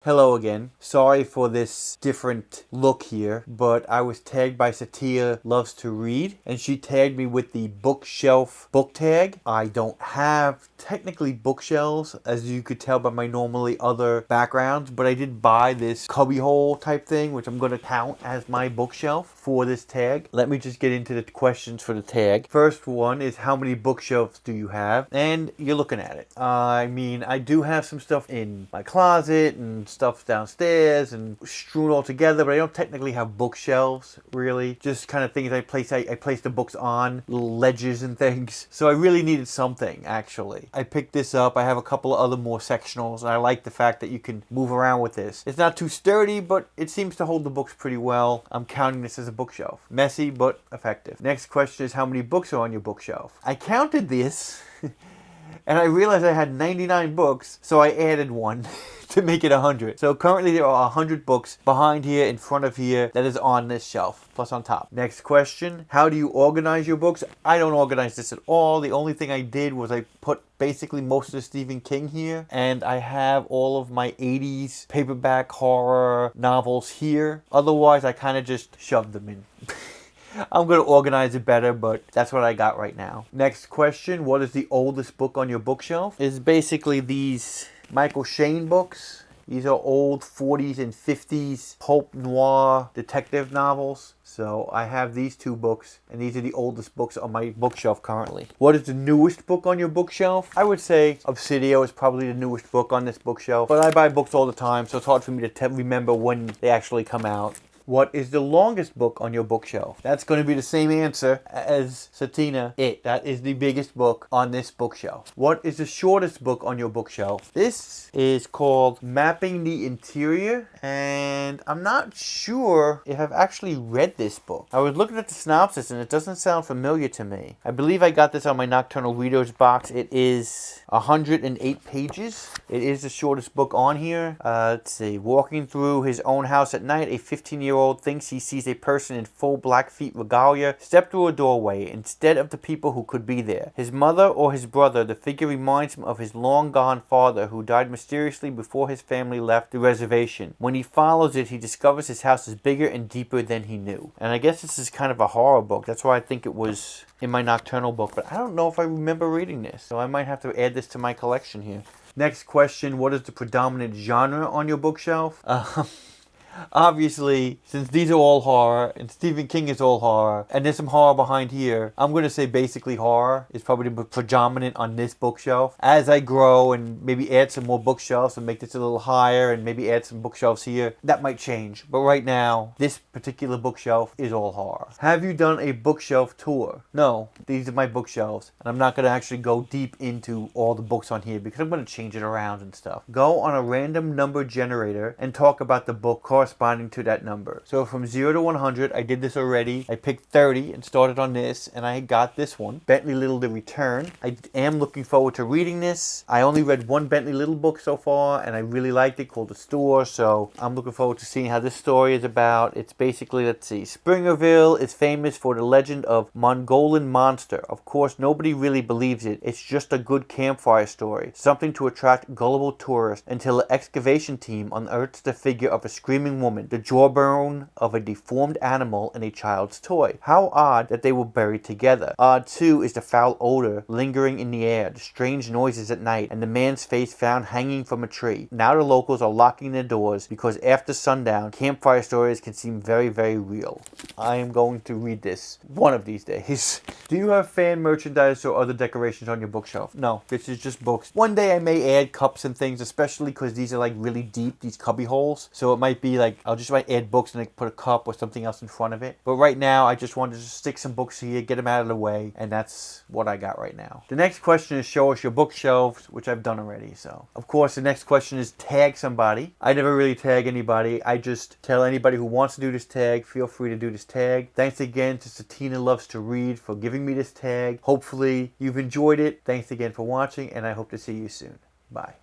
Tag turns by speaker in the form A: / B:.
A: Hello again. Sorry for this different look here, but I was tagged by Satia Loves to Read, and she tagged me with the bookshelf book tag. I don't have technically bookshelves, as you could tell by my normally other backgrounds, but I did buy this cubbyhole type thing, which I'm going to count as my bookshelf for this tag. Let me just get into the questions for the tag. First one is, how many bookshelves do you have? And you're looking at it. I mean, I do have some stuff in my closet and stuff downstairs and strewn all together, but I don't technically have bookshelves, really. Just kind of things I place the books on, little ledges and things. So I really needed something, actually. I picked this up. I have a couple of other more sectionals, and I like the fact that you can move around with this. It's not too sturdy, but it seems to hold the books pretty well. I'm counting this as a bookshelf. Messy, but effective. Next question is, how many books are on your bookshelf? I counted this, and I realized I had 99 books, so I added one to make it 100. So currently there are 100 books behind here, in front of here, that is on this shelf, plus on top. Next question, how do you organize your books? I don't organize this at all. The only thing I did was I put basically most of the Stephen King here, and I have all of my 80s paperback horror novels here. Otherwise, I kind of just shoved them in. I'm going to organize it better, but that's what I got right now. Next question, what is the oldest book on your bookshelf? It's basically these Michael Shane books. These are old 40s and 50s pulp noir detective novels. So I have these two books, and these are the oldest books on my bookshelf currently. What is the newest book on your bookshelf? I would say Obsidio is probably the newest book on this bookshelf, but I buy books all the time, so it's hard for me to remember when they actually come out. What is the longest book on your bookshelf? That's going to be the same answer as Satina. That is the biggest book on this bookshelf. What is the shortest book on your bookshelf? This is called Mapping the Interior, and I'm not sure if I've actually read this book. I was looking at the synopsis, and it doesn't sound familiar to me. I believe I got this on my Nocturnal Readers box. It is 108 pages. It is the shortest book on here. Let's see. Walking through his own house at night, a 15-year-old thinks he sees a person in full Blackfeet regalia step through a doorway instead of the people who could be there. His mother or his brother, the figure reminds him of his long-gone father who died mysteriously before his family left the reservation. When he follows it, he discovers his house is bigger and deeper than he knew. And I guess this is kind of a horror book. That's why I think it was in my Nocturnal book, but I don't know if I remember reading this, so I might have to add this to my collection here. Next question, what is the predominant genre on your bookshelf? Obviously, since these are all horror, and Stephen King is all horror, and there's some horror behind here, I'm going to say basically horror is probably the predominant on this bookshelf. As I grow and maybe add some more bookshelves and make this a little higher and maybe add some bookshelves here, that might change. But right now, this particular bookshelf is all horror. Have you done a bookshelf tour? No, these are my bookshelves, and I'm not going to actually go deep into all the books on here because I'm going to change it around and stuff. Go on a random number generator and talk about the book corresponding to that number. So from 0 to 100, I did this already. I picked 30 and started on this, and I got this one, Bentley Little The Return. I am looking forward to reading this. I only read one Bentley Little book so far, and I really liked it, called The Store, so I'm looking forward to seeing how this story is about. It's basically, let's see, Springerville is famous for the legend of Mongolian monster. Of course, nobody really believes it. It's just a good campfire story, something to attract gullible tourists until an excavation team unearths the figure of a screaming woman, the jawbone of a deformed animal, and a child's toy. How odd that they were buried together. Odd too is the foul odor lingering in the air, the strange noises at night, and the man's face found hanging from a tree. Now the locals are locking their doors because after sundown, campfire stories can seem very, very real. I am going to read this one of these days. Do you have fan merchandise or other decorations on your bookshelf? No, this is just books. One day I may add cups and things, especially because these are like really deep, these cubby holes. So it might be like, I'll just might add books and like put a cup or something else in front of it. But right now, I just wanted to stick some books here, get them out of the way, and that's what I got right now. The next question is, show us your bookshelves, which I've done already. So, of course, the next question is tag somebody. I never really tag anybody. I just tell anybody who wants to do this tag, feel free to do this tag. Thanks again to Satina Loves to Read for giving me this tag. Hopefully, you've enjoyed it. Thanks again for watching, and I hope to see you soon. Bye.